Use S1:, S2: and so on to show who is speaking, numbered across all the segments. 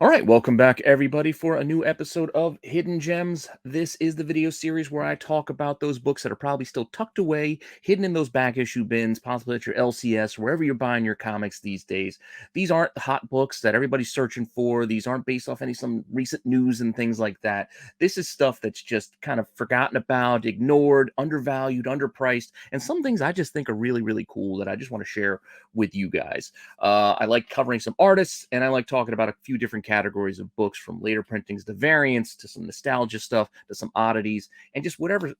S1: All right, welcome back, everybody, for a new episode of Hidden Gems. This is the video series where I talk about those books that are probably still tucked away, hidden in those back issue bins, possibly at your LCS, wherever you're buying your comics these days. These aren't the hot books that everybody's searching for. These aren't based off some recent news and things like that. This is stuff that's just kind of forgotten about, ignored, undervalued, underpriced, and some things I just think are really, really cool that I just want to share with you guys. I like covering some artists, and I like talking about a few different categories of books, from later printings to variants to some nostalgia stuff to some oddities, and just whatever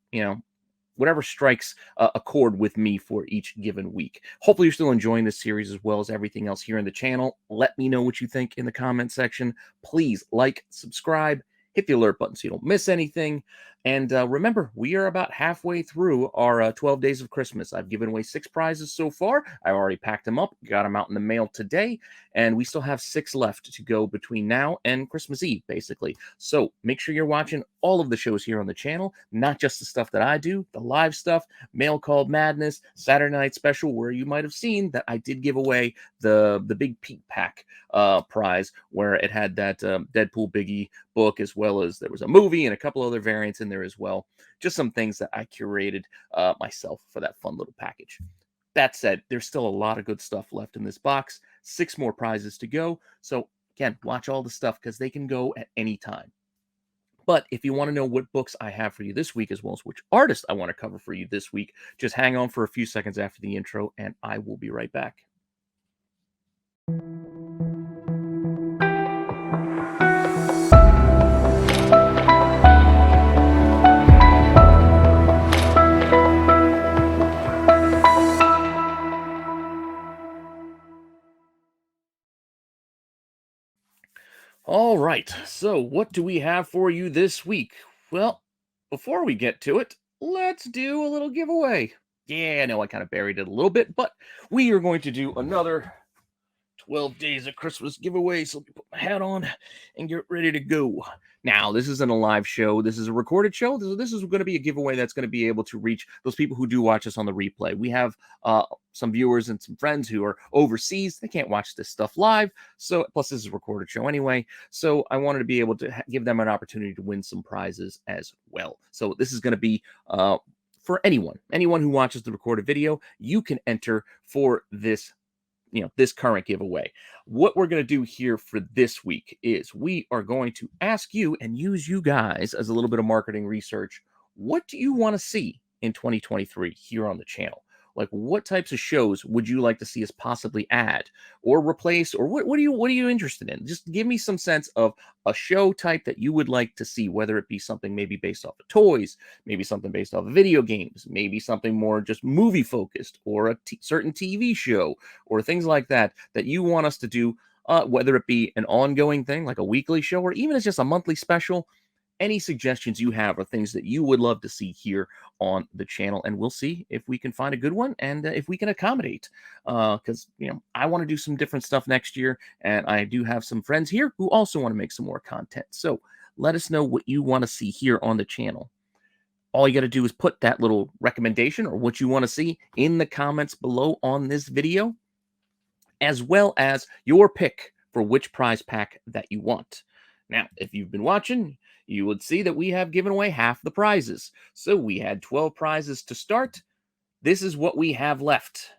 S1: strikes a chord with me for each given week. Hopefully you're still enjoying this series as well as everything else here in the channel. Let me know what you think in the comment section. Please like, subscribe, hit the alert button so you don't miss anything. And remember, we are about halfway through our 12 days of Christmas. I've given away 6 prizes so far. I've already packed them up, got them out in the mail today, and we still have 6 left to go between now and Christmas Eve, basically. So make sure you're watching all of the shows here on the channel, not just the stuff that I do, the live stuff, Mail Called Madness, Saturday Night Special, where you might have seen that I did give away the Big Pete Pack prize, where it had that Deadpool Biggie book, as well as there was a movie and a couple other variants in there as well. Just some things that I curated myself for that fun little package. That said, there's still a lot of good stuff left in this box. 6 more prizes to go. So again, watch all the stuff because they can go at any time. But if you want to know what books I have for you this week, as well as which artist I want to cover for you this week, just hang on for a few seconds after the intro, and I will be right back. All right, so what do we have for you this week? Well, before we get to it, let's do a little giveaway. Yeah, I know I kind of buried it a little bit, but we are going to do another 12 days of Christmas giveaway. So let me put my hat on and get ready to go. Now, this isn't a live show. This is a recorded show. This is going to be a giveaway that's going to be able to reach those people who do watch us on the replay. We have some viewers and some friends who are overseas. They can't watch this stuff live. So, plus, this is a recorded show anyway. So, I wanted to be able to give them an opportunity to win some prizes as well. So, this is going to be for anyone who watches the recorded video. You can enter for this current giveaway. What we're going to do here for this week is we are going to ask you and use you guys as a little bit of marketing research. What do you want to see in 2023 here on the channel? Like, what types of shows would you like to see us possibly add or replace, or what are you interested in? Just give me some sense of a show type that you would like to see, whether it be something maybe based off of toys, maybe something based off of video games, maybe something more just movie focused, or a certain TV show, or things like that you want us to do, whether it be an ongoing thing like a weekly show, or even as just a monthly special. Any suggestions you have are things that you would love to see here on the channel, and we'll see if we can find a good one and if we can accommodate. Because I want to do some different stuff next year, and I do have some friends here who also want to make some more content. So let us know what you want to see here on the channel. All you got to do is put that little recommendation or what you want to see in the comments below on this video, as well as your pick for which prize pack that you want. Now, if you've been watching, you would see that we have given away half the prizes. So we had 12 prizes to start. This is what we have left.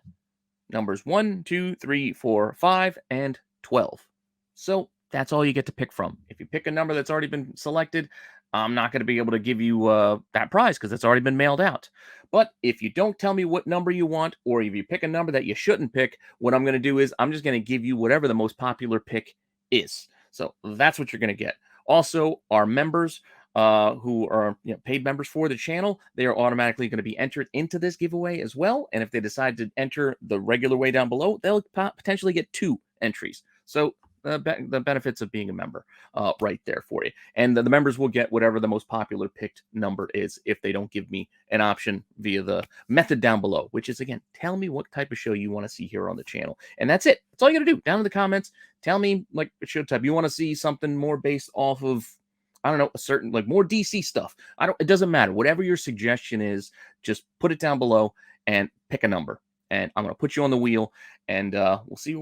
S1: Numbers 1, 2, 3, 4, 5, and 12. So that's all you get to pick from. If you pick a number that's already been selected, I'm not going to be able to give you that prize because it's already been mailed out. But if you don't tell me what number you want, or if you pick a number that you shouldn't pick, what I'm going to do is I'm just going to give you whatever the most popular pick is. So that's what you're going to get. Also, our members who are paid members for the channel, they are automatically going to be entered into this giveaway as well. And if they decide to enter the regular way down below, they'll potentially get 2 entries. So the benefits of being a member right there for you. And the members will get whatever the most popular picked number is if they don't give me an option via the method down below, which is, again, tell me what type of show you want to see here on the channel. And that's it. That's all you got to do. Down in the comments, tell me like a show type. You want to see something more based off of, I don't know, a certain, like, more DC stuff. It doesn't matter. Whatever your suggestion is, just put it down below and pick a number. and I'm going to put you on the wheel, and we'll see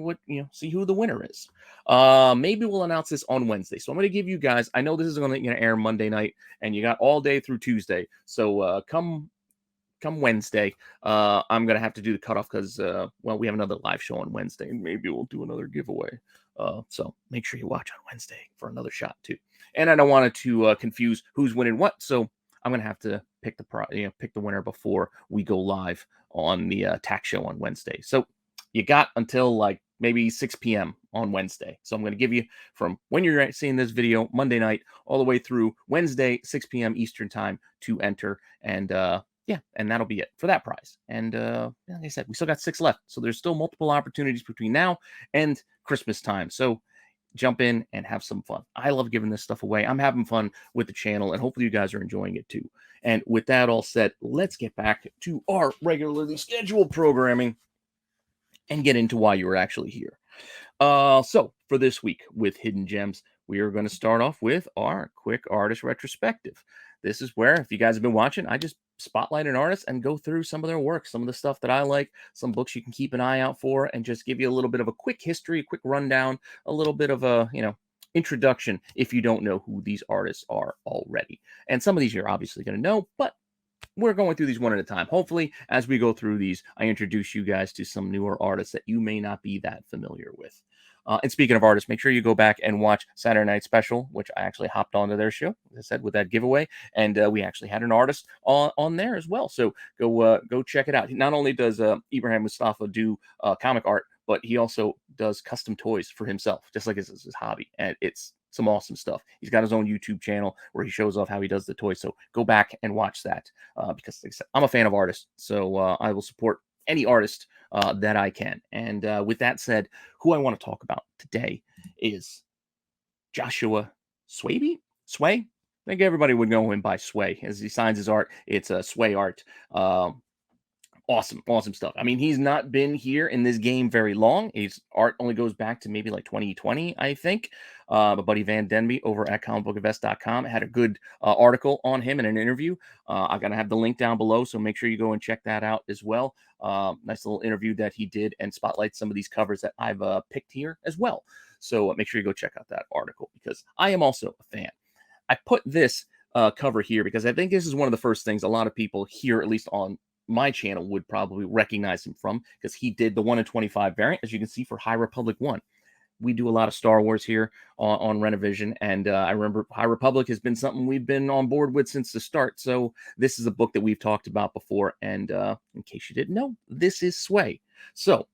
S1: see who the winner is. Maybe we'll announce this on Wednesday. So I'm going to give you guys. I know this is going to air Monday night, and you got all day through Tuesday. So come Wednesday, I'm gonna have to do the cutoff because well, we have another live show on Wednesday, and maybe we'll do another giveaway. So make sure you watch on Wednesday for another shot too. And I don't want it to confuse who's winning what, so I'm gonna have to pick pick the winner before we go live on the tax show on Wednesday. So you got until like maybe 6 p.m. on Wednesday. So I'm going to give you from when you're seeing this video Monday night all the way through Wednesday 6 p.m. Eastern time to enter, and yeah, and that'll be it for that prize. And like I said, we still got 6 left, so there's still multiple opportunities between now and Christmas time. So jump in and have some fun. I love giving this stuff away. I'm having fun with the channel, and hopefully you guys are enjoying it too. And with that all said, let's get back to our regularly scheduled programming and get into why you were actually here. So for this week with Hidden Gems, we are going to start off with our quick artist retrospective. This is where, if you guys have been watching, I just spotlight an artist and go through some of their work, some of the stuff that I like, some books you can keep an eye out for, and just give you a little bit of a quick history, a quick rundown, a little bit of a, introduction if you don't know who these artists are already. And some of these you're obviously going to know, but we're going through these one at a time. Hopefully, as we go through these, I introduce you guys to some newer artists that you may not be that familiar with. And speaking of artists, make sure you go back and watch Saturday Night Special, which I actually hopped onto their show, as I said, with that giveaway. And we actually had an artist on there as well. So go check it out. Not only does Ibrahim Mustafa do comic art, but he also does custom toys for himself, just like it's his hobby. And it's some awesome stuff. He's got his own YouTube channel where he shows off how he does the toys. So go back and watch that because, like I said, I'm a fan of artists. So I will support any artist that I can. And with that said, who I want to talk about today is Joshua Swaby. Sway? I think everybody would know him by Sway. As he signs his art, it's a Sway art. Awesome stuff. I mean, he's not been here in this game very long. His art only goes back to maybe like 2020, I think. My buddy Van Denby over at comicbookinvest.com had a good article on him in an interview. I'm going to have the link down below, so make sure you go and check that out as well. Nice little interview that he did and spotlight some of these covers that I've picked here as well. So make sure you go check out that article because I am also a fan. I put this cover here because I think this is one of the first things a lot of people here, at least on my channel, would probably recognize him from because he did the 1 in 25 variant, as you can see, for High Republic 1. We do a lot of Star Wars here on Rennavision, and I remember High Republic has been something we've been on board with since the start. So this is a book that we've talked about before, and in case you didn't know, this is Sway. So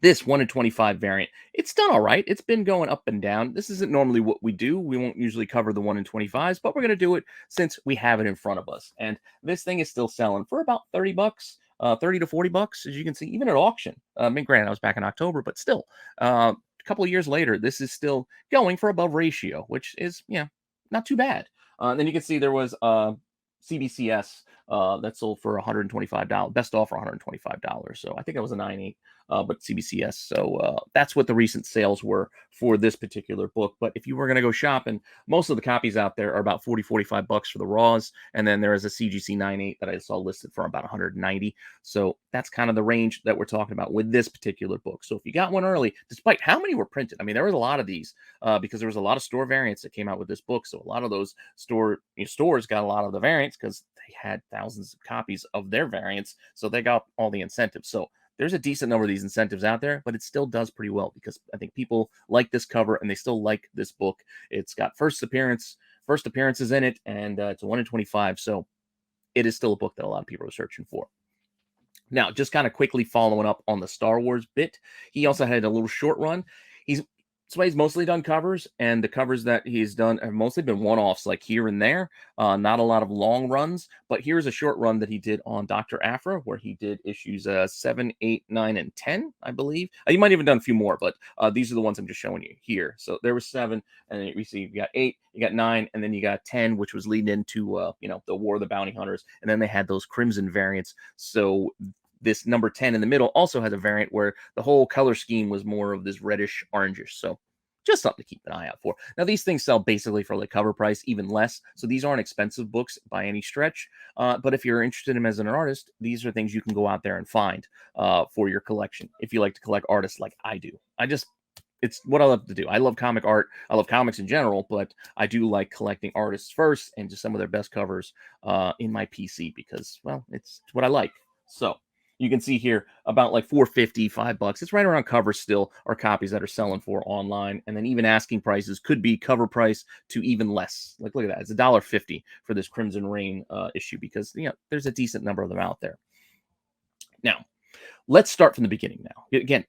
S1: this 1 in 25 variant, it's done all right. It's been going up and down. This isn't normally what we do. We won't usually cover the 1 in 25s, but we're going to do it since we have it in front of us. And this thing is still selling for about 30 bucks, 30 to 40 bucks, as you can see, even at auction. I mean, granted, I was back in October, but still, a couple of years later, this is still going for above ratio, which is, not too bad. Then you can see there was CBCS that sold for $125, best offer $125. So I think that was a 9.8. But CBCS. So that's what the recent sales were for this particular book. But if you were going to go shopping, most of the copies out there are about 40, 45 bucks for the raws. And then there is a CGC 9.8 that I saw listed for about 190. So that's kind of the range that we're talking about with this particular book. So if you got one early, despite how many were printed, I mean, there was a lot of these because there was a lot of store variants that came out with this book. So a lot of those stores got a lot of the variants because they had thousands of copies of their variants. So they got all the incentives. So there's a decent number of these incentives out there, but it still does pretty well because I think people like this cover and they still like this book. It's got first appearances in it, and it's a 1 in 25. So it is still a book that a lot of people are searching for. Now, just kind of quickly following up on the Star Wars bit, he also had a little short run. Sway's mostly done covers, and the covers that he's done have mostly been one-offs, like here and there. Not a lot of long runs, but here's a short run that he did on Dr. Aphra, where he did issues 7, 8, 9, and 10, I believe. He might even done a few more, but these are the ones I'm just showing you here. So there was 7, and then you see you got 8, you got 9, and then you got 10, which was leading into the War of the Bounty Hunters, and then they had those Crimson variants. So this number 10 in the middle also has a variant where the whole color scheme was more of this reddish orangish. So just something to keep an eye out for. Now, these things sell basically for like cover price, even less. So these aren't expensive books by any stretch. But if you're interested in them as an artist, these are things you can go out there and find for your collection. If you like to collect artists like I do, it's what I love to do. I love comic art. I love comics in general, but I do like collecting artists first and just some of their best covers in my PC because, well, it's what I like. So you can see here about like 450, $5. It's right around cover still are copies that are selling for online. And then even asking prices could be cover price to even less. Like, look at that. It's $1.50 for this Crimson Rain issue because, there's a decent number of them out there. Now, let's start from the beginning now. Again,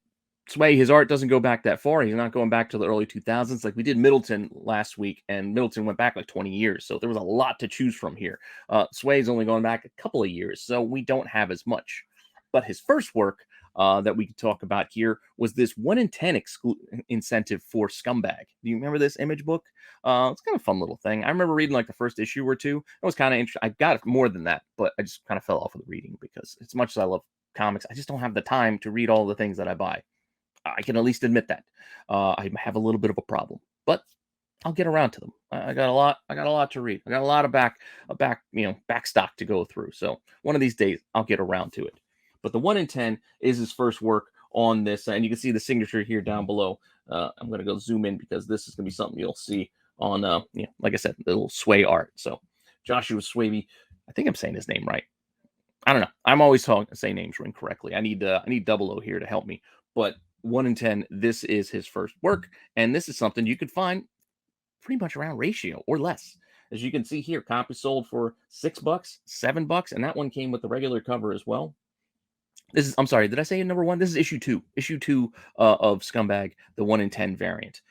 S1: Sway, his art doesn't go back that far. He's not going back to the early 2000s. Like we did Middleton last week, and Middleton went back like 20 years. So there was a lot to choose from here. Sway's only going back a couple of years, so we don't have as much. But his first work that we could talk about here was this 1 in 10 incentive for Scumbag. Do you remember this image book? It's kind of a fun little thing. I remember reading like the first issue or two. It was kind of interesting. I got more than that, but I just kind of fell off of the reading because as much as I love comics, I just don't have the time to read all the things that I buy. I can at least admit that. I have a little bit of a problem, but I'll get around to them. I got a lot. I got a lot to read. I got a lot of back stock to go through. So one of these days, I'll get around to it. But the 1 in 10 is his first work on this, and you can see the signature here down below. I'm going to go zoom in because this is going to be something you'll see on, like I said, the little Sway art. So Joshua Swaby, I think I'm saying his name right. I don't know. I'm always saying names incorrectly. I need Double O here to help me. But 1 in 10, this is his first work, and this is something you could find pretty much around ratio or less. As you can see here, copies sold for $6, $7, and that one came with the regular cover as well. I'm sorry, did I say number one? This is issue two. Issue two of Scumbag, the 1 in 10 variant.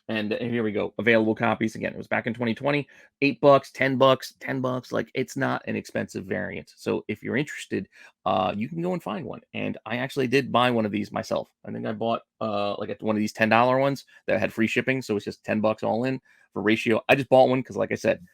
S1: And here we go. Available copies. Again, it was back in 2020. $8, $10, $10. Like, it's not an expensive variant. So if you're interested, you can go and find one. And I actually did buy one of these myself. I think I bought like one of these $10 ones that had free shipping. So it's just $10 all in for ratio. I just bought one because, like I said,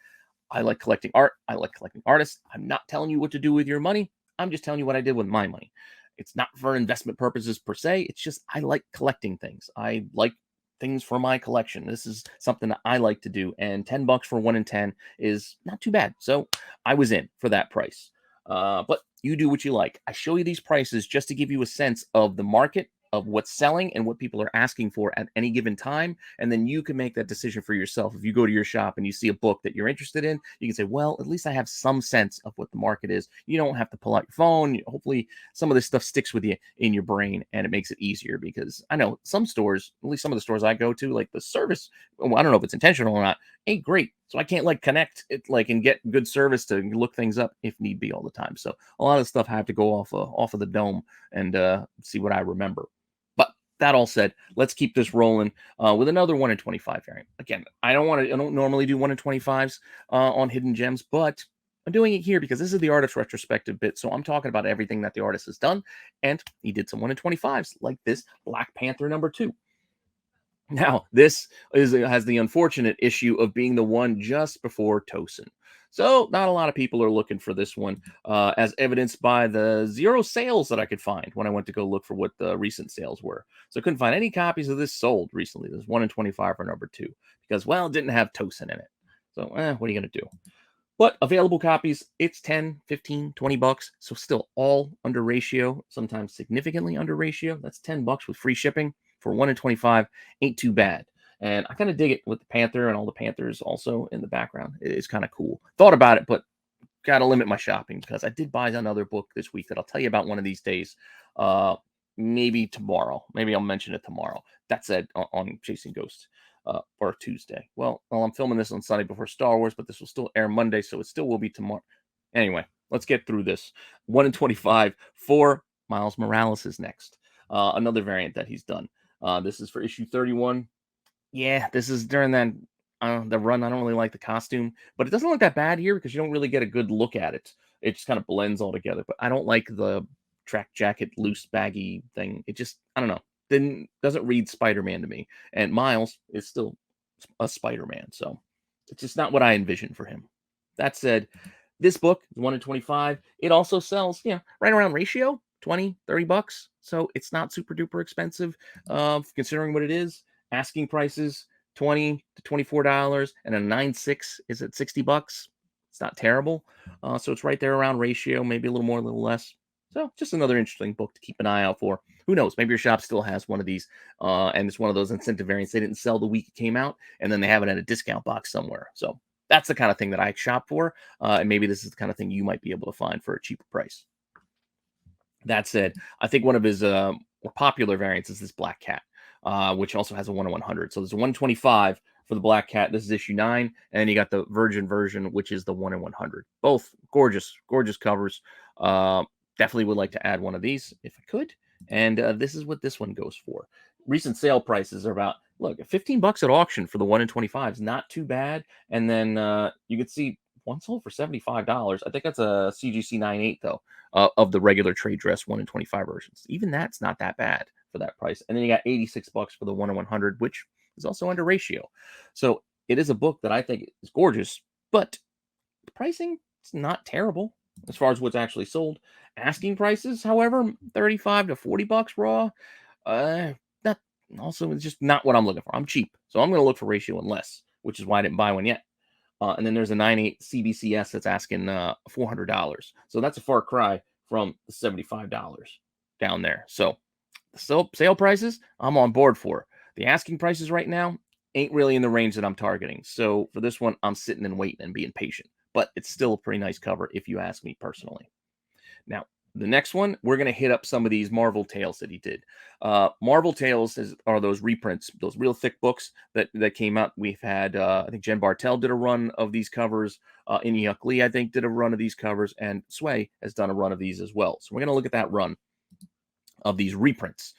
S1: I like collecting art. I like collecting artists. I'm not telling you what to do with your money. I'm just telling you what I did with my money. It's not for investment purposes per se. It's just I like collecting things. I like things for my collection. This is something that I like to do, and $10 for 1 in 10 is not too bad. So I was in for that price. But you do what you like. I show you these prices just to give you a sense of the market, of what's selling and what people are asking for at any given time. And then you can make that decision for yourself. If you go to your shop and you see a book that you're interested in, you can say, well, at least I have some sense of what the market is. You don't have to pull out your phone. Hopefully some of this stuff sticks with you in your brain and it makes it easier, because I know some stores, at least some of the stores I go to, like the service, well, I don't know if it's intentional or not, ain't great. So I can't like connect it like and get good service to look things up if need be all the time. So a lot of stuff I have to go off of the dome and see what I remember. But that all said, let's keep this rolling with another 1 in 25 variant. Again, I don't normally do 1 in 25s on hidden gems, but I'm doing it here because this is the artist retrospective bit. So I'm talking about everything that the artist has done, and he did some 1 in 25s like this Black Panther #2. Now, this has the unfortunate issue of being the one just before Tosin. So not a lot of people are looking for this one, as evidenced by the 0 sales that I could find when I went to go look for what the recent sales were. So I couldn't find any copies of this sold recently. There's 1 in 25 for #2 because, well, it didn't have Tosin in it. So what are you going to do? But available copies, it's 10, 15, $20. So still all under ratio, sometimes significantly under ratio. That's $10 with free shipping for 1 in 25. Ain't too bad. And I kind of dig it with the Panther and all the Panthers also in the background. It is kind of cool. Thought about it, but got to limit my shopping because I did buy another book this week that I'll tell you about one of these days. Maybe tomorrow. Maybe I'll mention it tomorrow. That said, on Chasing Ghosts. Or Tuesday. Well, I'm filming this on Sunday before Star Wars, but this will still air Monday, so it still will be tomorrow. Anyway, let's get through this. 1 in 25 for Miles Morales is next. Another variant that he's done. This is for issue 31. Yeah, this is during that the run. I don't really like the costume, but it doesn't look that bad here because you don't really get a good look at it. It just kind of blends all together. But I don't like the track jacket loose baggy thing. It just, I don't know. Doesn't read Spider-Man to me, and Miles is still a Spider-Man, so it's just not what I envisioned for him. That said, this book is 1 in 25. It also sells, right around ratio, $20, $30, so it's not super duper expensive considering what it is. Asking prices $20 to $24, and a 9.6 is at $60. It's not terrible. So it's right there around ratio, maybe a little more, a little less. So just another interesting book to keep an eye out for. Who knows? Maybe your shop still has one of these, and it's one of those incentive variants they didn't sell the week it came out, and then they have it at a discount box somewhere. So that's the kind of thing that I shop for, and maybe this is the kind of thing you might be able to find for a cheaper price. That said, I think one of his more popular variants is this Black Cat, which also has a 1 in 100. So there's a 125 for the Black Cat. This is issue 9. And then you got the Virgin version, which is the 1 in 100. Both gorgeous, gorgeous covers. Uh, Definitely would like to add one of these if I could. And this is what this one goes for. Recent sale prices are about, look, $15 at auction for the 1 in 25 is not too bad. And then you can see one sold for $75. I think that's a CGC 98 though, of the regular trade dress 1 in 25 versions. Even that's not that bad for that price. And then you got $86 for the 1 in 100, which is also under ratio. So it is a book that I think is gorgeous, but the pricing is not terrible as far as what's actually sold. Asking prices, however, 35 to $40 raw. That also is just not what I'm looking for. I'm cheap, so I'm going to look for ratio and less, which is why I didn't buy one yet. And then there's a 9.8 CBCS that's asking $400. So that's a far cry from the $75 down there. So the sale prices, I'm on board for. The asking prices right now ain't really in the range that I'm targeting. So for this one, I'm sitting and waiting and being patient. But it's still a pretty nice cover if you ask me personally. Now, the next one, we're going to hit up some of these Marvel Tales that he did. Marvel Tales are those reprints, those real thick books that came out. We've had, I think Jen Bartel did a run of these covers. Inyuk Lee, I think, did a run of these covers. And Sway has done a run of these as well. So we're going to look at that run of these reprints.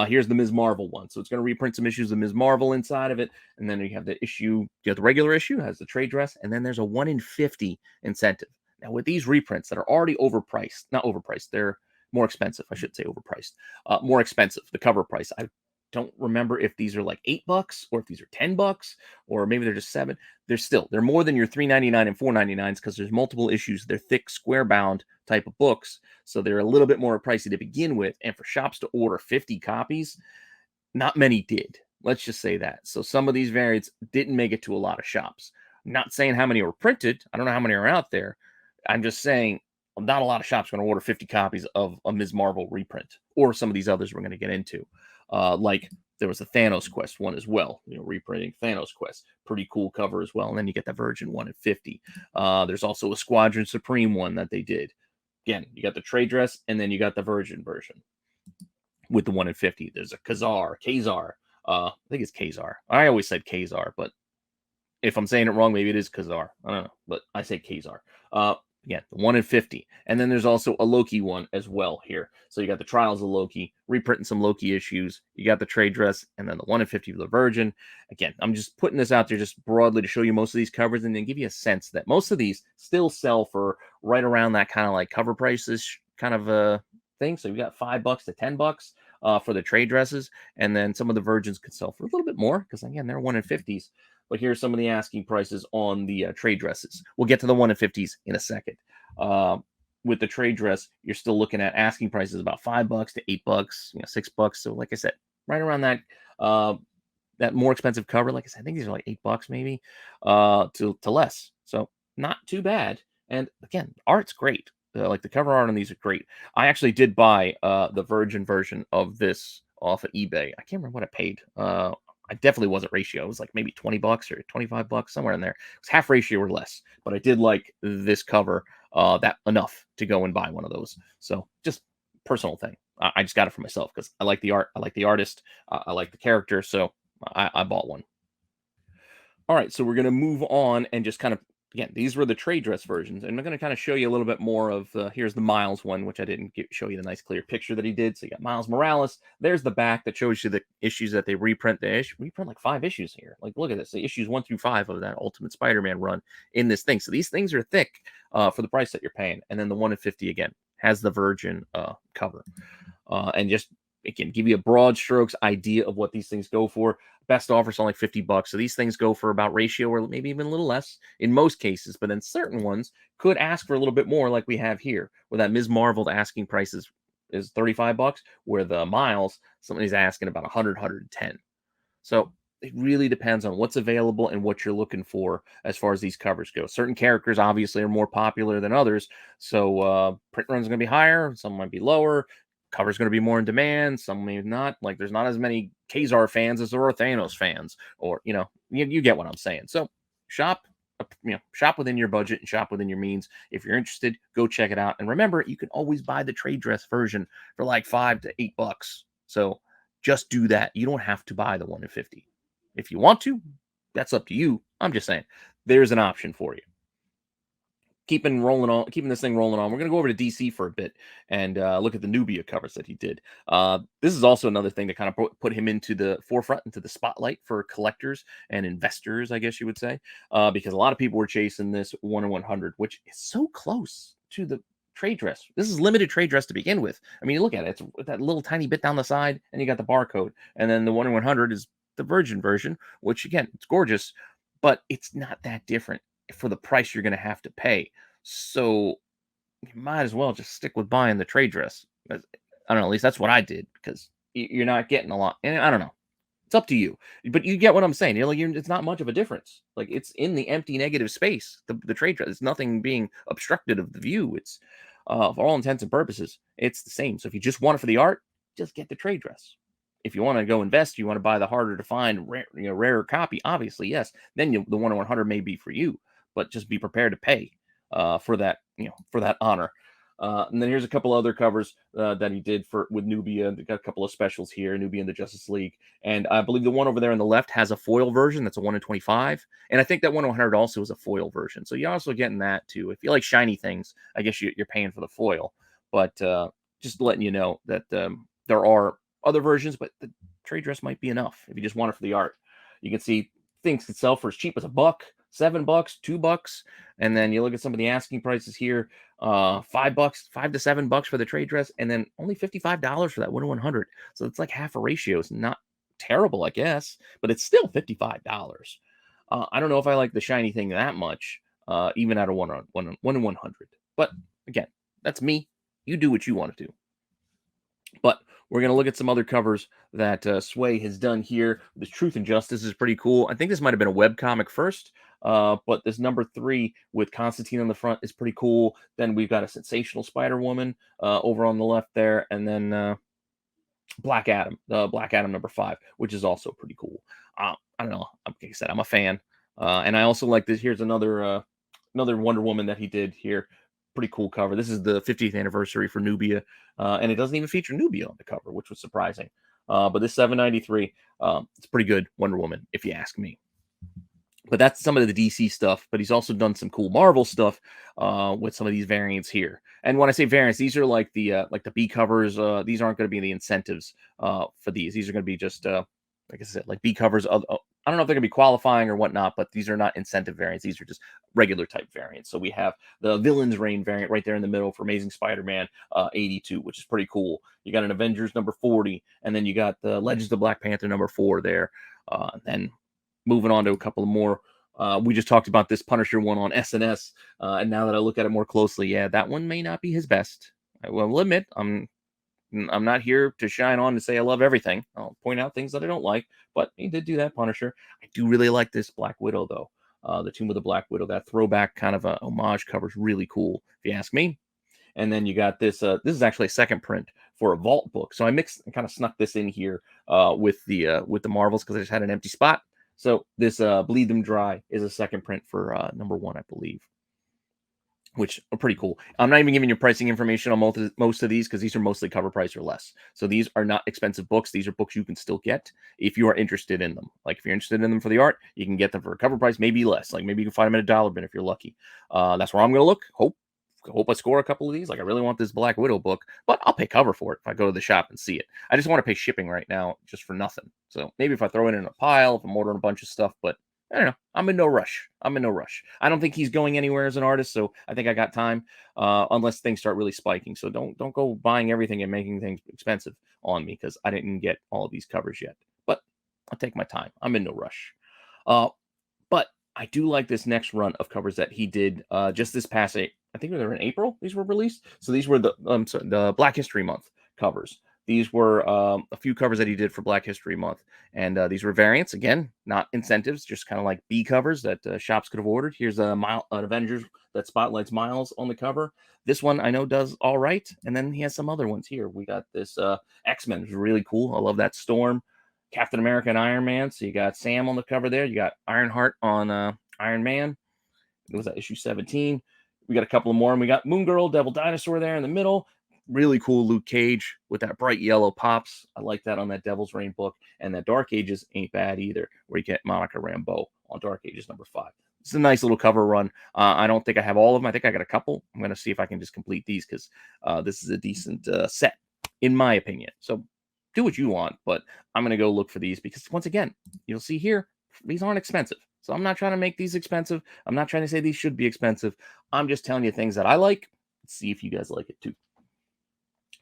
S1: Here's the Ms. Marvel one. So it's going to reprint some issues of Ms. Marvel inside of it. And then you have the issue, you have the regular issue, has the trade dress. And then there's a 1 in 50 incentive. Now, with these reprints that are already overpriced, not overpriced, they're more expensive. I should say overpriced. More expensive, the cover price. I don't remember if these are like $8 or if these are $10 or maybe they're just 7. They're more than your $3.99 and $4.99s because there's multiple issues. They're thick, square bound type of books. So they're a little bit more pricey to begin with. And for shops to order 50 copies, not many did. Let's just say that. So some of these variants didn't make it to a lot of shops. I'm not saying how many were printed. I don't know how many are out there. I'm just saying not a lot of shops are going to order 50 copies of a Ms. Marvel reprint or some of these others we're going to get into. Like there was a Thanos Quest one as well, reprinting Thanos Quest. Pretty cool cover as well. And then you get the Virgin one at 50. There's also a Squadron Supreme one that they did. Again, you got the trade dress and then you got the Virgin version with the 1 in 50. There's a Kazar. I think it's Kazar. I always said Kazar, but if I'm saying it wrong, maybe it is Kazar. I don't know, but I say Kazar. Again, the 1 in 50. And then there's also a Loki one as well here. So you got the Trials of Loki, reprinting some Loki issues. You got the trade dress, and then the 1 in 50 of the Virgin. Again, I'm just putting this out there just broadly to show you most of these covers and then give you a sense that most of these still sell for right around that kind of like cover prices kind of a thing. So you got $5 to $10 for the trade dresses. And then some of the Virgins could sell for a little bit more because, again, they're 1 in 50s. But here's some of the asking prices on the trade dresses. We'll get to the 1 in 50s in a second. With the trade dress, you're still looking at asking prices about $5 to $8, $6. So, like I said, right around that that more expensive cover. Like I said, I think these are like $8 maybe to less. So not too bad. And again, art's great. Like the cover art on these are great. I actually did buy the Virgin version of this off of eBay. I can't remember what I paid. I definitely wasn't ratio. It was like maybe $20 or $25, somewhere in there. It was half ratio or less. But I did like this cover that enough to go and buy one of those. So just personal thing. I just got it for myself because I like the art. I like the artist. I like the character. So I bought one. All right. So we're going to move on and just kind of, again, these were the trade dress versions. And I'm going to kind of show you a little bit more of, here's the Miles one, which I didn't show you the nice clear picture that he did. So you got Miles Morales. There's the back that shows you the issues that they reprint. They reprint like 5 issues here. Like, look at this. The issues 1 through 5 of that Ultimate Spider-Man run in this thing. So these things are thick for the price that you're paying. And then the 1 in 50, again, has the Virgin cover. And just, again, give you a broad strokes idea of what these things go for. Best offers on like $50. So these things go for about ratio or maybe even a little less in most cases. But then certain ones could ask for a little bit more, like we have here, where that Ms. Marvel, the asking price is $35, where the Miles, somebody's asking about 100, 110. So it really depends on what's available and what you're looking for as far as these covers go. Certain characters obviously are more popular than others, so print runs going to be higher, some might be lower. Cover's going to be more in demand, some may not. Like there's not as many Kazar fans as there are Thanos fans, or you get what I'm saying. So shop, shop within your budget and shop within your means. If you're interested, go check it out. And remember, you can always buy the trade dress version for like $5 to $8. So just do that. You don't have to buy the 1 in 50. If you want to, that's up to you. I'm just saying, there's an option for you. Keeping this thing rolling on. We're gonna go over to DC for a bit and look at the Nubia covers that he did. This is also another thing that kind of put him into the forefront, into the spotlight for collectors and investors, I guess you would say, because a lot of people were chasing this 1 in 100, which is so close to the trade dress. This is limited trade dress to begin with. I mean, you look at it; it's that little tiny bit down the side, and you got the barcode, and then the 1 in 100 is the virgin version, which again, it's gorgeous, but it's not that different for the price you're going to have to pay. So you might as well just stick with buying the trade dress. I don't know. At least that's what I did, because you're not getting a lot. And I don't know. It's up to you, but you get what I'm saying. It's not much of a difference. Like it's in the empty negative space. The trade dress. It's nothing being obstructed of the view. It's for all intents and purposes, it's the same. So if you just want it for the art, just get the trade dress. If you want to go invest, you want to buy the harder to find, rarer copy. Obviously, yes. Then the 1 in 100 may be for you, but just be prepared to pay for that, for that honor. And then here's a couple other covers that he did with Nubia. They got a couple of specials here, Nubia and the Justice League. And I believe the one over there on the left has a foil version. That's a 1 in 25. And I think that 1 in 100 also is a foil version. So you're also getting that too. If you like shiny things, I guess you're paying for the foil. But just letting you know that there are other versions, but the trade dress might be enough if you just want it for the art. You can see things could sell for as cheap as $1, $7, $2. And then you look at some of the asking prices here, $5, $5 to $7 for the trade dress, and then only $55 for that 1 in 100. So it's like half a ratio. It's not terrible, I guess, but it's still $55. I don't know if I like the shiny thing that much, even at a 1 in 100. But again, that's me. You do what you want to do. But we're going to look at some other covers that Sway has done here. This Truth and Justice is pretty cool. I think this might have been a web comic first, but this number 3 with Constantine on the front is pretty cool. Then we've got a Sensational Spider-Woman over on the left there, and then Black Adam, Black Adam number 5, which is also pretty cool. I don't know. Like I said, I'm a fan, and I also like this. Here's another Wonder Woman that he did here. Pretty cool cover. This is the 50th anniversary for Nubia, and it doesn't even feature Nubia on the cover, which was surprising. But this 793, it's pretty good Wonder Woman, if you ask me. But that's some of the DC stuff. But he's also done some cool Marvel stuff with some of these variants here. And when I say variants, these are like the B covers. These aren't going to be the incentives for these. These are going to be just like I said, like B covers. I don't know if they're going to be qualifying or whatnot, but these are not incentive variants. These are just regular type variants. So we have the Villains Reign variant right there in the middle for Amazing Spider-Man 82, which is pretty cool. You got an Avengers number 40, and then you got the Legends of Black Panther number 4 there. And then moving on to a couple more. We just talked about this Punisher one on SNS, and now that I look at it more closely, yeah, that one may not be his best. I will admit, I'm not here to shine on to say I love everything. I'll point out things that I don't like, but he did do that, Punisher. I do really like this Black Widow, though. The Tomb of the Black Widow, that throwback kind of a homage cover is really cool, if you ask me. And then you got this. This is actually a second print for a Vault book. So I kind of snuck this in here with the Marvels because I just had an empty spot. So this Bleed Them Dry is a second print for number 1, I believe, which are pretty cool. I'm not even giving you pricing information on most of these because these are mostly cover price or less. So these are not expensive books. These are books you can still get if you are interested in them. Like if you're interested in them for the art, you can get them for a cover price, maybe less. Like maybe you can find them at a dollar bin if you're lucky. That's where I'm going to look. Hope I score a couple of these. Like I really want this Black Widow book, but I'll pay cover for it if I go to the shop and see it. I just want to pay shipping right now just for nothing. So maybe if I throw it in a pile, if I'm ordering a bunch of stuff, but I don't know. I'm in no rush. I don't think he's going anywhere as an artist, so I think I got time, unless things start really spiking. So don't go buying everything and making things expensive on me because I didn't get all of these covers yet. But I'll take my time. I'm in no rush. But I do like this next run of covers that he did just this past I think they were in April. These were released. So these were the Black History Month covers These were a few covers that he did for Black History Month. And these were variants, again, not incentives, just kind of like B covers that shops could have ordered. Here's an Avengers that spotlights Miles on the cover. This one I know does all right. And then he has some other ones here. We got this X-Men, which is really cool. I love that Storm, Captain America, and Iron Man. So you got Sam on the cover there. You got Ironheart on Iron Man. It was at issue 17. We got a couple more, and we got Moon Girl, Devil Dinosaur there in the middle. Really cool Luke Cage with that bright yellow pops. I like that on that Devil's Reign book. And that Dark Ages ain't bad either, where you get Monica Rambeau on Dark Ages #5. It's a nice little cover run. I don't think I have all of them. I think I got a couple. I'm going to see if I can just complete these because this is a decent set, in my opinion. So do what you want, but I'm going to go look for these because, once again, you'll see here, these aren't expensive. So I'm not trying to make these expensive. I'm not trying to say these should be expensive. I'm just telling you things that I like. Let's see if you guys like it too.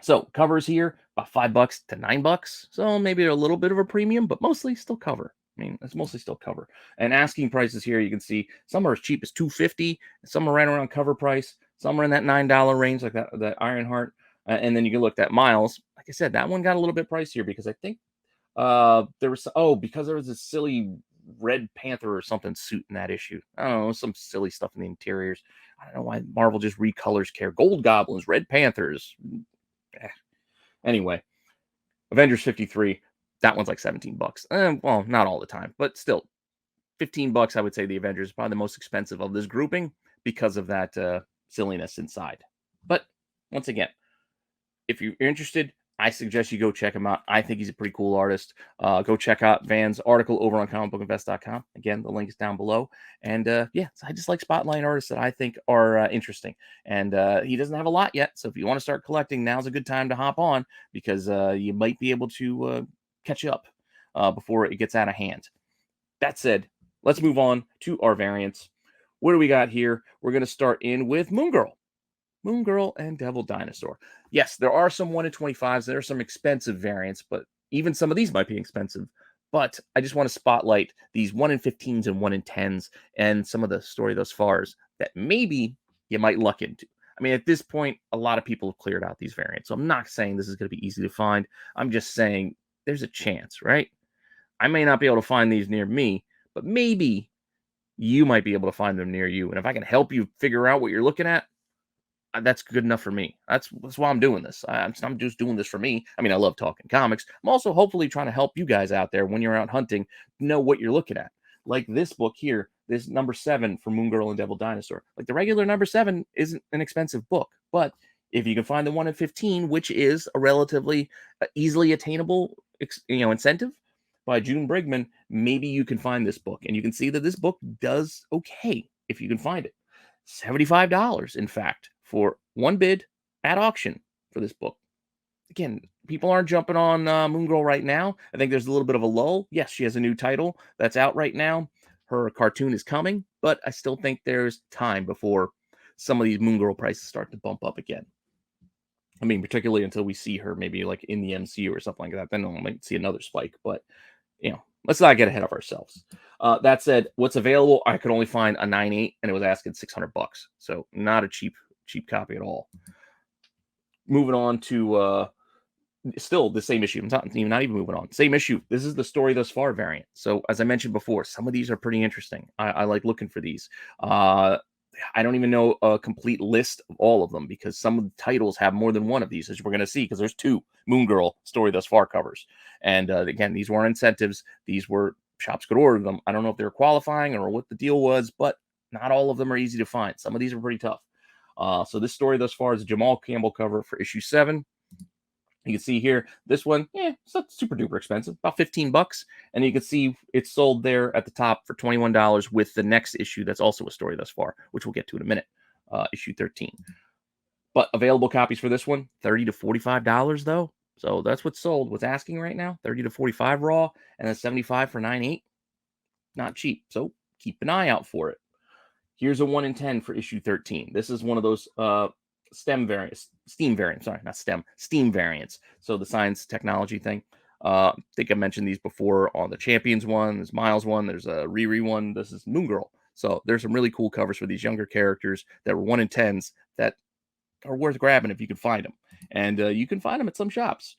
S1: So covers here, about $5 to $9. So maybe a little bit of a premium, but mostly still cover. I mean, it's mostly still cover. And asking prices here, you can see some are as cheap as $2.50, some are right around cover price, some are in that $9 range, like that Ironheart. And then you can look at Miles. Like I said, that one got a little bit pricier because I think there was because there was a silly Red Panther or something suit in that issue. I don't know, some silly stuff in the interiors. I don't know why Marvel just recolors care. Gold Goblins, Red Panthers. Anyway, Avengers 53, that one's like $17. Well, not all the time, but still, $15, I would say the Avengers is probably the most expensive of this grouping because of that silliness inside. But once again, if you're interested, I suggest you go check him out. I think he's a pretty cool artist. Go check out Van's article over on comicbookinvest.com. Again, the link is down below. And yeah, so I just like spotlight artists that I think are interesting. And he doesn't have a lot yet. So if you want to start collecting, now's a good time to hop on because you might be able to catch up before it gets out of hand. That said, let's move on to our variants. What do we got here? We're going to start in with Moon Girl. Moon Girl and Devil Dinosaur. Yes, there are some 1 in 25s. There are some expensive variants, but even some of these might be expensive. But I just want to spotlight these 1 in 15s and 1 in 10s and some of the story thus fars that maybe you might luck into. I mean, at this point, a lot of people have cleared out these variants. So I'm not saying this is going to be easy to find. I'm just saying there's a chance, right? I may not be able to find these near me, but maybe you might be able to find them near you. And if I can help you figure out what you're looking at, that's good enough for me. That's why I'm doing this. I'm just doing this for me. I mean, I love talking comics. I'm also hopefully trying to help you guys out there when you're out hunting know what you're looking at. Like this book here, this #7 for Moon Girl and Devil Dinosaur. Like the regular #7 isn't an expensive book, but if you can find the 1 in 15, which is a relatively easily attainable, incentive by June Brigman, maybe you can find this book, and you can see that this book does okay if you can find it. $75, in fact, for one bid at auction for this book. Again, people aren't jumping on Moon Girl right now. I think there's a little bit of a lull. Yes, she has a new title that's out right now. Her cartoon is coming, but I still think there's time before some of these Moon Girl prices start to bump up again. I mean, particularly until we see her maybe like in the MCU or something like that. Then we might see another spike, but let's not get ahead of ourselves. That said, what's available, I could only find a 9.8, and it was asking $600. So not a cheap copy at all. Moving on to still the same issue. I'm not even moving on. Same issue. This is the story thus far variant. So as I mentioned before, some of these are pretty interesting. I like looking for these. I don't even know a complete list of all of them because some of the titles have more than one of these, as we're going to see, because there's 2 Moon Girl story thus far covers. And again, these weren't incentives. These were shops could order them. I don't know if they were qualifying or what the deal was, but not all of them are easy to find. Some of these are pretty tough. So this story thus far is a Jamal Campbell cover for issue 7. You can see here, this one, it's not super duper expensive, about $15. And you can see it's sold there at the top for $21 with the next issue that's also a story thus far, which we'll get to in a minute, issue 13. But available copies for this one, $30 to $45 though. So that's what's sold. What's asking right now, $30 to $45 raw, and then $75 for 9.8. Not cheap. So keep an eye out for it. Here's a 1 in 10 for issue 13. This is one of those Steam variants. Sorry, not STEM. Steam variants. So the science technology thing. I think I mentioned these before on the Champions one. There's Miles one. There's a Riri one. This is Moon Girl. So there's some really cool covers for these younger characters that were 1 in 10s that are worth grabbing if you can find them. And you can find them at some shops.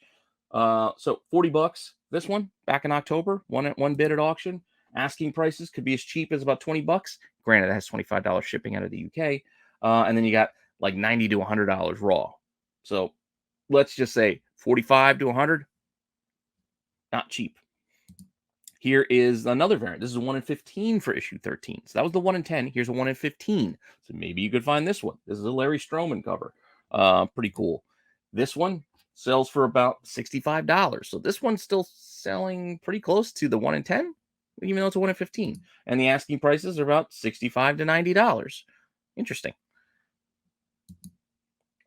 S1: So 40 bucks. This one back in October, one bid at auction. Asking prices could be as cheap as about 20 bucks. Granted, that has $25 shipping out of the UK. And then you got like 90 to $100 raw. So let's just say 45 to 100, not cheap. Here is another variant. This is a 1 in 15 for issue 13. So that was the 1 in 10. Here's a 1 in 15. So maybe you could find this one. This is a Larry Stroman cover. Pretty cool. This one sells for about $65. So this one's still selling pretty close to the 1 in 10, even though it's a 1 in 15. And the asking prices are about $65 to $90. Interesting.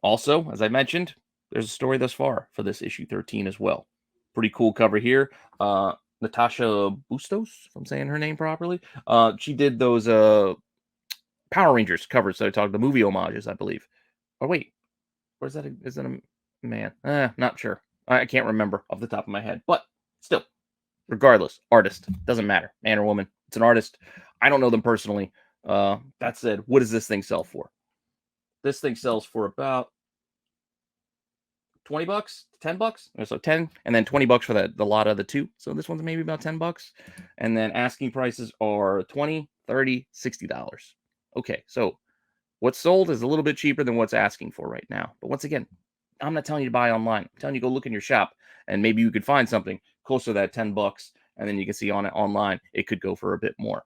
S1: Also, as I mentioned, there's a story thus far for this issue 13 as well. Pretty cool cover here. Natasha Bustos, if I'm saying her name properly. She did those Power Rangers covers. So I talked the movie homages, I believe. Oh wait, or is that a man? Not sure. I can't remember off the top of my head. But still, regardless, artist doesn't matter, man or woman. It's an artist. I don't know them personally. That said, what does this thing sell for? This thing sells for about 20 bucks, 10 bucks. So 10 and then 20 bucks for the lot of the two. So this one's maybe about 10 bucks. And then asking prices are 20, 30, $60. Okay, so what's sold is a little bit cheaper than what's asking for right now. But once again, I'm not telling you to buy online. I'm telling you to go look in your shop and maybe you could find something closer to that 10 bucks. And then you can see on it online, it could go for a bit more.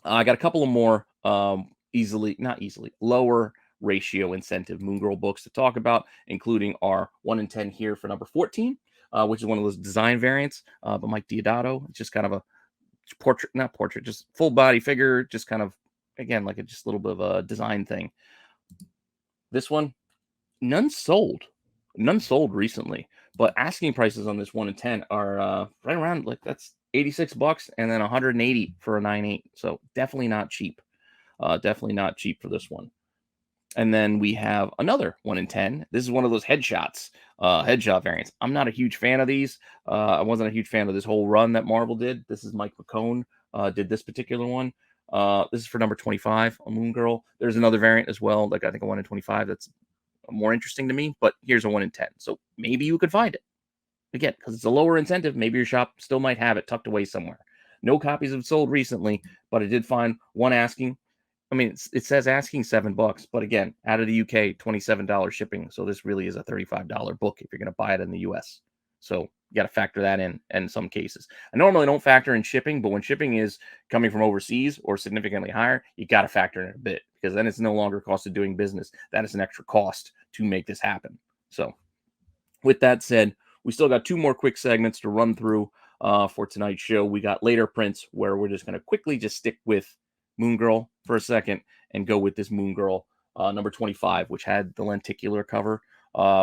S1: I got a couple of more not easily, lower ratio incentive Moon Girl books to talk about, including our 1 in 10 here for number 14, which is one of those design variants by Mike Diodato. It's just kind of a portrait, not portrait, just full body figure, just kind of, again, like a just a little bit of a design thing. This one, none sold. None sold recently, but asking prices on this 1 in 10 are right around like that's 86 bucks and then 180 for a 9.8. So definitely not cheap. Definitely not cheap for this one. And then we have another 1 in 10. This is one of those headshot variants. I'm not a huge fan of these. I wasn't a huge fan of this whole run that Marvel did. This is Mike McCone did this particular one. This is for number 25, a Moon Girl. There's another variant as well, like I think a 1 in 25 that's more interesting to me, but here's a 1 in 10. So maybe you could find it. Again, because it's a lower incentive, maybe your shop still might have it tucked away somewhere. No copies have sold recently, but I did find one asking. I mean, it says asking $7, but again, out of the UK, $27 shipping. So this really is a $35 book if you're going to buy it in the US. So you got to factor that in some cases. I normally don't factor in shipping, but when shipping is coming from overseas or significantly higher, you got to factor in it a bit because then it's no longer cost of doing business. That is an extra cost to make this happen. So with that said, we still got two more quick segments to run through for tonight's show. We got later prints where we're just going to quickly just stick with Moon Girl for a second and go with this Moon Girl number 25, which had the lenticular cover,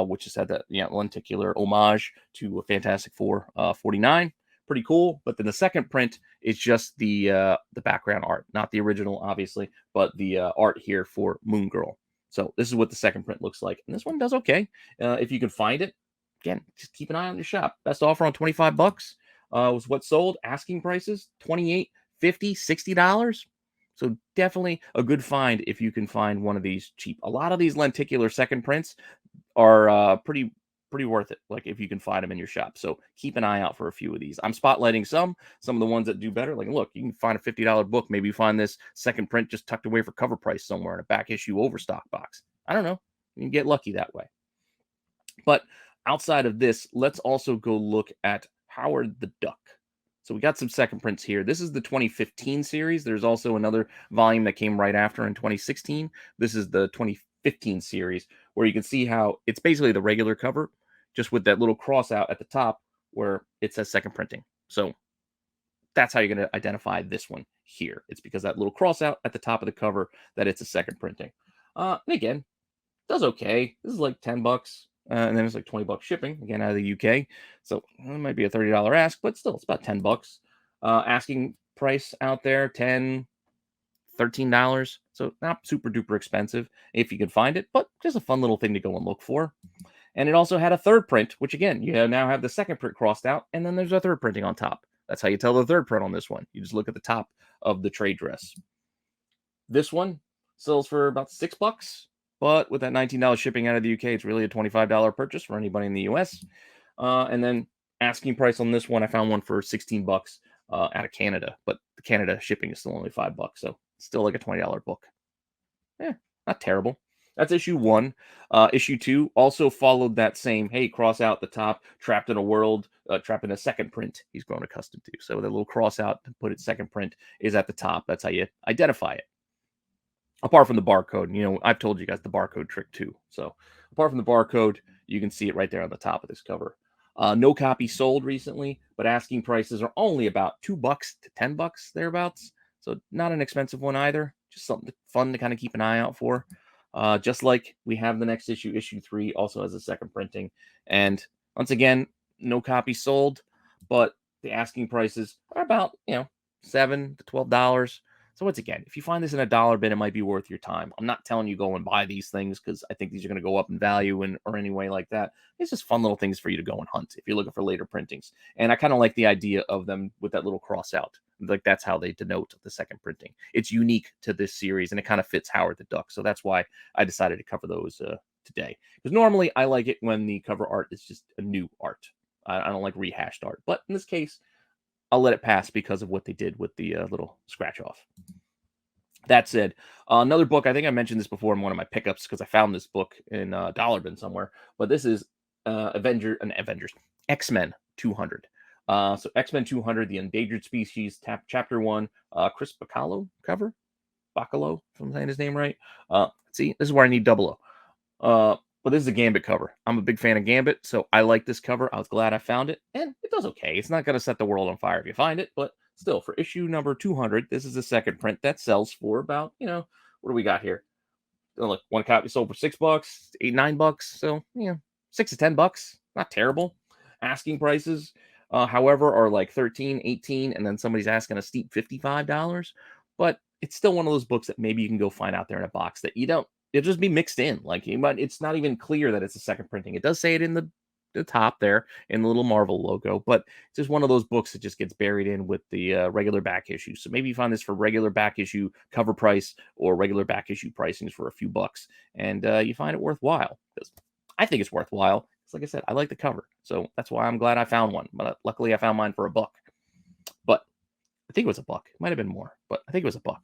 S1: which just had that lenticular homage to a Fantastic Four 49. Pretty cool. But then the second print is just the background art, not the original, obviously, but the art here for Moon Girl. So this is what the second print looks like, and this one does okay if you can find it. Again, just keep an eye on your shop. Best offer on 25 bucks was what sold. Asking prices 28, 50, $60. So definitely a good find if you can find one of these cheap. A lot of these lenticular second prints are pretty worth it. Like if you can find them in your shop. So keep an eye out for a few of these. I'm spotlighting some of the ones that do better. Like look, you can find a $50 book. Maybe you find this second print just tucked away for cover price somewhere in a back issue overstock box. I don't know. You can get lucky that way. But outside of this, let's also go look at Howard the Duck. So we got some second prints here. This is the 2015 series. There's also another volume that came right after in 2016. This is the 2015 series where you can see how it's basically the regular cover, just with that little cross out at the top where it says second printing. So that's how you're going to identify this one here. It's because that little cross out at the top of the cover that it's a second printing. And again, does okay. This is like 10 bucks. And then it's like 20 bucks shipping again out of the UK. So it might be a $30 ask, but still it's about 10 bucks. Asking price out there, 10, $13. So not super duper expensive if you can find it, but just a fun little thing to go and look for. And it also had a third print, which again, you now have the second print crossed out, and then there's a third printing on top. That's how you tell the third print on this one. You just look at the top of the trade dress. This one sells for about $6. But with that $19 shipping out of the UK, it's really a $25 purchase for anybody in the US. And then asking price on this one, I found one for 16 bucks out of Canada, but the Canada shipping is still only $5, so still like a $20 book. Yeah, not terrible. That's issue one. Issue two also followed that same, hey, cross out the top, trapped in a world, trapped in a second print he's grown accustomed to. So the little cross out to put it second print is at the top. That's how you identify it. Apart from the barcode, I've told you guys the barcode trick too. So apart from the barcode, you can see it right there on the top of this cover. No copy sold recently, but asking prices are only about $2 to $10 thereabouts. So not an expensive one either. Just something fun to kind of keep an eye out for. Just like we have the next issue, issue 3 also has a second printing. And once again, no copy sold, but the asking prices are about, $7 to $12. So once again, if you find this in a dollar bin, it might be worth your time. I'm not telling you go and buy these things because I think these are going to go up in value or any way like that. It's just fun little things for you to go and hunt if you're looking for later printings. And I kind of like the idea of them with that little cross out. Like that's how they denote the second printing. It's unique to this series and it kind of fits Howard the Duck. So that's why I decided to cover those today. Because normally I like it when the cover art is just a new art. I don't like rehashed art. But in this case, I'll let it pass because of what they did with the little scratch off. That said, another book, I think I mentioned this before in one of my pickups because I found this book in Dollar Bin somewhere, but this is Avengers, X-Men 200. So X-Men 200, The Endangered Species, Chapter 1, Chris Bacalo cover? Bacalo, if I'm saying his name right. See, this is where I need double O. But this is a Gambit cover. I'm a big fan of Gambit, so I like this cover. I was glad I found it, and it does okay. It's not going to set the world on fire if you find it, but still, for issue number 200, this is the second print that sells for about, what do we got here? Oh, look, one copy sold for $6, $8, $9. So, $6 to $10. Not terrible. Asking prices, however, are like 13, 18, and then somebody's asking a steep $55. But it's still one of those books that maybe you can go find out there in a box that you don't, it'll just be mixed in. Like, it's not even clear that it's a second printing. It does say it in the top there in the little Marvel logo, but it's just one of those books that just gets buried in with the regular back issue. So maybe you find this for regular back issue cover price or regular back issue pricings for a few bucks, and you find it worthwhile because I think it's worthwhile. It's like I said, I like the cover, so that's why I'm glad I found one. But luckily, I found mine for $1. But I think it was $1. It might have been more, but I think it was $1.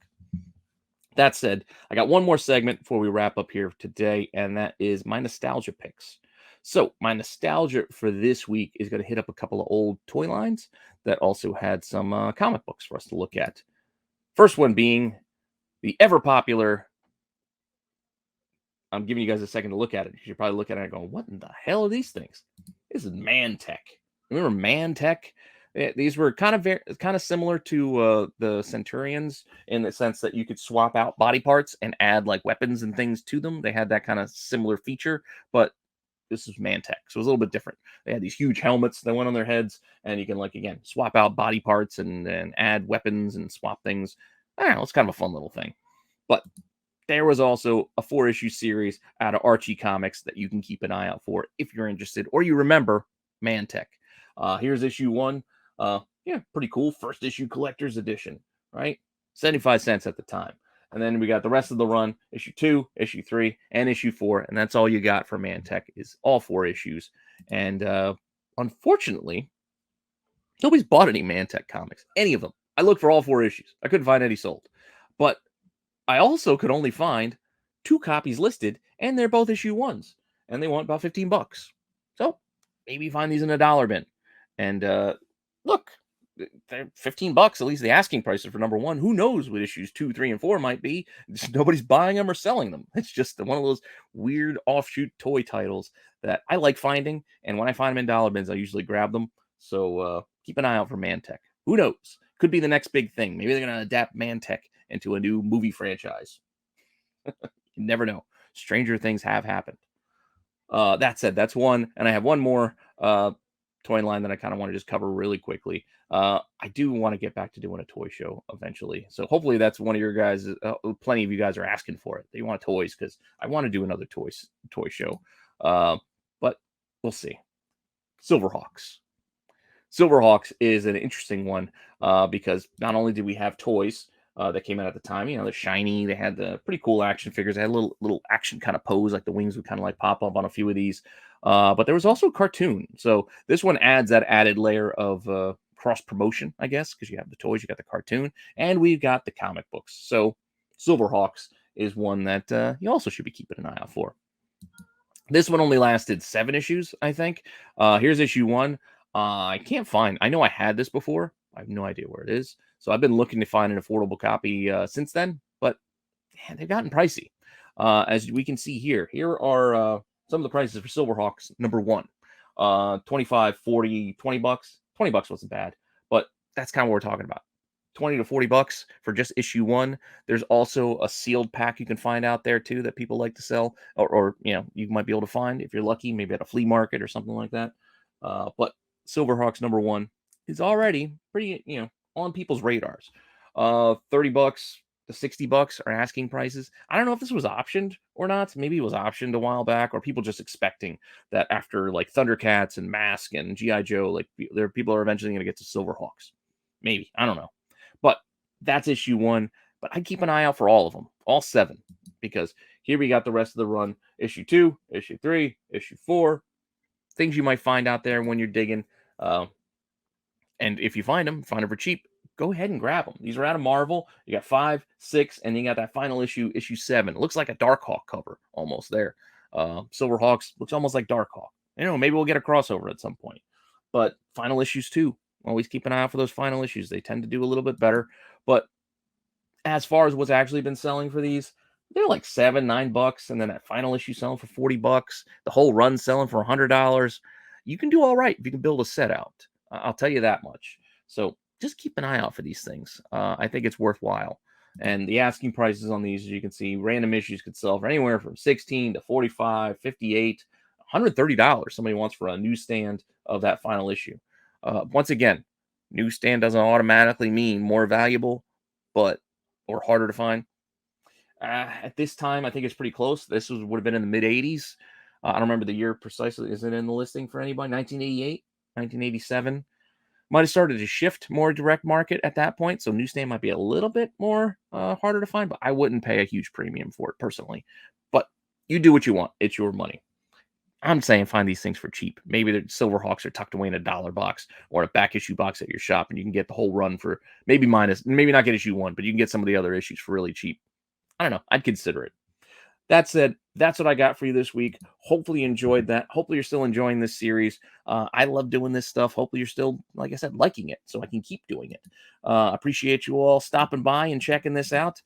S1: That said, I got one more segment before we wrap up here today, and that is my nostalgia picks. So, my nostalgia for this week is going to hit up a couple of old toy lines that also had some comic books for us to look at. First one being the ever popular. I'm giving you guys a second to look at it. You should probably look at it and go, what in the hell are these things? This is Man-Tech. Remember Man-Tech? These were kind of similar to the Centurions in the sense that you could swap out body parts and add like weapons and things to them. They had that kind of similar feature, but this is Man-Tech, so it was a little bit different. They had these huge helmets that went on their heads, and you can again swap out body parts and add weapons and swap things. I don't know, it's kind of a fun little thing. But there was also a 4-issue series out of Archie Comics that you can keep an eye out for if you're interested or you remember Man-Tech. Here's issue 1. Yeah, pretty cool. First issue collector's edition, right? 75 cents at the time. And then we got the rest of the run, issue 2, issue 3, and issue 4. And that's all you got for Man-Tech is all 4 issues. And unfortunately, nobody's bought any Man-Tech comics, any of them. I looked for all 4 issues. I couldn't find any sold. But I also could only find 2 copies listed, and they're both issue 1s. And they want about $15. So maybe find these in a dollar bin. And look, they're $15. At least the asking prices for number 1. Who knows what issues 2, 3, and 4 might be? Nobody's buying them or selling them. It's just one of those weird offshoot toy titles that I like finding. And when I find them in dollar bins, I usually grab them. So keep an eye out for Man-Tech. Who knows? Could be the next big thing. Maybe they're going to adapt Man-Tech into a new movie franchise. You never know. Stranger things have happened. That said, that's one. And I have one more toy line that I kind of want to just cover really quickly. I do want to get back to doing a toy show eventually. So hopefully that's one of your guys. Plenty of you guys are asking for it. They want toys because I want to do another toy show. But we'll see. Silverhawks. Silverhawks is an interesting one because not only do we have toys, that came out at the time. You know, they're shiny. They had the pretty cool action figures. They had a little action kind of pose, like the wings would kind of like pop up on a few of these. But there was also a cartoon. So this one adds that added layer of cross promotion, I guess, because you have the toys, you got the cartoon, and we've got the comic books. So Silverhawks is one that you also should be keeping an eye out for. This one only lasted 7 issues, I think. Here's issue 1. I can't find. I know I had this before. I have no idea where it is. So I've been looking to find an affordable copy since then, but man, they've gotten pricey. As we can see here, here are some of the prices for Silverhawks number 1. 25, 40, 20 bucks. 20 bucks wasn't bad, but that's kind of what we're talking about. 20 to 40 bucks for just issue 1. There's also a sealed pack you can find out there too that people like to sell, or you know, you might be able to find if you're lucky, maybe at a flea market or something like that. But Silverhawks number 1 is already pretty, you know, on people's radars. 30 bucks to 60 bucks are asking prices. I don't know if this was optioned or not. Maybe it was optioned a while back, or people just expecting that after like Thundercats and Mask and GI Joe, like there people are eventually going to get to Silverhawks. Maybe, I don't know. But that's issue 1. But I keep an eye out for all of them, all 7, because here we got the rest of the run. Issue 2, issue 3, issue 4. Things you might find out there when you're digging. And if you find them for cheap, go ahead and grab them. These are out of Marvel. You got 5, 6, and you got that final issue, issue 7. It looks like a Darkhawk cover almost there. Silverhawks looks almost like Darkhawk. You know, maybe we'll get a crossover at some point. But final issues too. Always keep an eye out for those final issues. They tend to do a little bit better. But as far as what's actually been selling for these, they're like $7, $9, and then that final issue selling for 40 bucks. The whole run selling for $100. You can do all right if you can build a set out. I'll tell you that much. So just keep an eye out for these things. I think it's worthwhile. And the asking prices on these, as you can see, random issues could sell for anywhere from 16 to 45, 58, $130 somebody wants for a newsstand of that final issue. Once again, newsstand doesn't automatically mean more valuable, but or harder to find. At this time, I think it's pretty close. This would have been in the mid 80s. I don't remember the year precisely. Is it in the listing for anybody? 1988, 1987. Might have started to shift more direct market at that point. So newsstand might be a little bit more harder to find, but I wouldn't pay a huge premium for it personally. But you do what you want. It's your money. I'm saying find these things for cheap. Maybe the Silverhawks are tucked away in a $1 box or a back issue box at your shop, and you can get the whole run for maybe not get issue 1, but you can get some of the other issues for really cheap. I don't know. I'd consider it. That said, that's what I got for you this week. Hopefully you enjoyed that. Hopefully you're still enjoying this series. I love doing this stuff. Hopefully you're still, like I said, liking it so I can keep doing it. Appreciate you all stopping by and checking this out.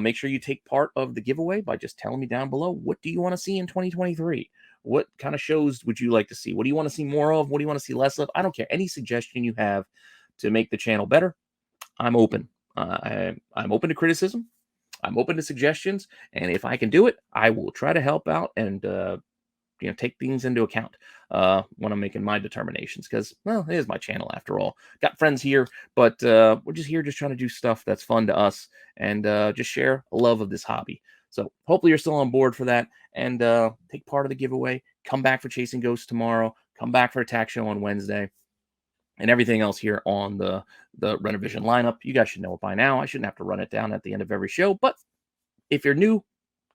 S1: Make sure you take part of the giveaway by just telling me down below, what do you want to see in 2023? What kind of shows would you like to see? What do you want to see more of? What do you want to see less of? I don't care. Any suggestion you have to make the channel better, I'm open. I'm open to criticism. I'm open to suggestions, and if I can do it, I will try to help out and take things into account when I'm making my determinations. Because, well, it is my channel after all. Got friends here, but we're just here, just trying to do stuff that's fun to us and just share a love of this hobby. So hopefully you're still on board for that and take part of the giveaway. Come back for Chasing Ghosts tomorrow. Come back for Attack Show on Wednesday. And everything else here on the Rennavision lineup. You guys should know it by now. I shouldn't have to run it down at the end of every show. But if you're new,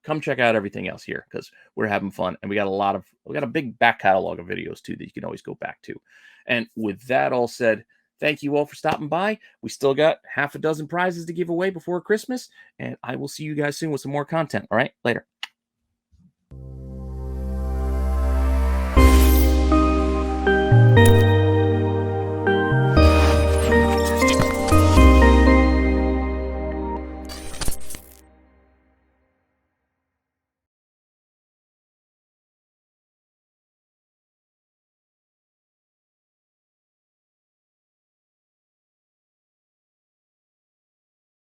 S1: come check out everything else here because we're having fun. And we got a big back catalog of videos too that you can always go back to. And with that all said, thank you all for stopping by. We still got half a dozen prizes to give away before Christmas. And I will see you guys soon with some more content. All right, later.